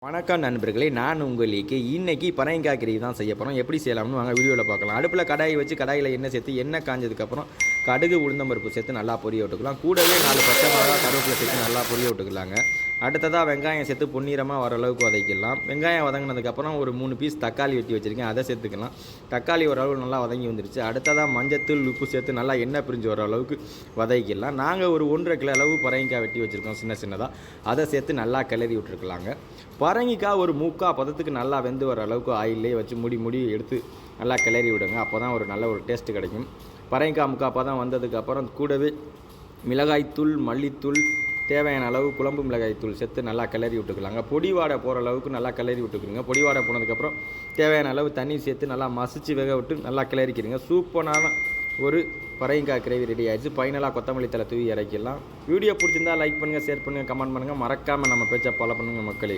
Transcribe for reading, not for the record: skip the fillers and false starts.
வணக்கம் நண்பர்களே, நான் உங்களுக்கு இன்னைக்கு பரங்கிக்காய் கிரேவி தான் செய்ய போகிறோம். எப்படி செய்யலாம்னு வாங்க வீடியோவில் பார்க்கலாம். அடுப்பில் கடாயை வச்சு கடாயில் எண்ணெய் சேர்த்து எண்ணெய் காஞ்சதுக்கப்புறம் கடுகு உளுந்தம்பருப்பு சேர்த்து நல்லா பொரிய விட்டுக்கலாம். கூடவே 4 பச்சை மிளகா கருவேப்பிலை சேர்த்து நல்லா பொரிய விட்டுக்கலாங்க. அடுத்ததாக வெங்காயம் சேர்த்து பொன்னிறமாக வர அளவுக்கு வதக்கிடலாம். வெங்காயம் வதங்கினதுக்கப்புறம் ஒரு 3 பீஸ் தக்காளி வெட்டி வச்சுருக்கேன், அதை சேர்த்துக்கலாம். தக்காளி ஓரளவு நல்லா வதங்கி வந்துருச்சு. அடுத்ததாக மஞ்சத்தூள் உப்பு சேர்த்து நல்லா எண்ணெய் பிரிஞ்சு வர அளவுக்கு வதக்கிடலாம். நாங்கள் ஒரு 1.5 கிலோ அளவு பரங்கிக்காய் வெட்டி வச்சுருக்கோம் சின்னதாக, அதை சேர்த்து நல்லா கிளறி விட்டுருக்கலாங்க. பரங்கிக்காய் ஒரு 3/4 பதத்துக்கு நல்லா வெந்து வர அளவுக்கு ஆயிலே வச்சு மூடி எடுத்து நல்லா கிளறி விடுங்க. அப்போ தான் ஒரு நல்ல ஒரு டேஸ்ட்டு கிடைக்கும். பரங்கிக்காய் 3/4 பதம் வந்ததுக்கப்புறம் கூடவே மிளகாய்த்தூள், மல்லித்தூள், தேவையான அளவு குழம்பு மிளகாய்த்தூள் சேர்த்து நல்லா கிளறி விட்டுக்கலாங்க. பொடி வாடை போகிற அளவுக்கு நல்லா கிளறி விட்டுக்குங்க. பொடி வாடை போனதுக்கப்புறம் தேவையான அளவு தண்ணி சேர்த்து நல்லா மசிச்சு வேக விட்டு நல்லா கிளறிக்கிறீங்க. சூப்பரான ஒரு பரங்கிக்காய் கிரேவி ரெடி ஆகிடுச்சு. ஃபைனலாக கொத்தமல்லி தலை தூவி இறக்கிடலாம். வீடியோ பிடிச்சிருந்தா லைக் பண்ணுங்கள், ஷேர் பண்ணுங்கள், கமெண்ட் பண்ணுங்கள். மறக்காமல் நம்ம பேச்சை ஃபாலோ பண்ணுங்கள் மக்களே.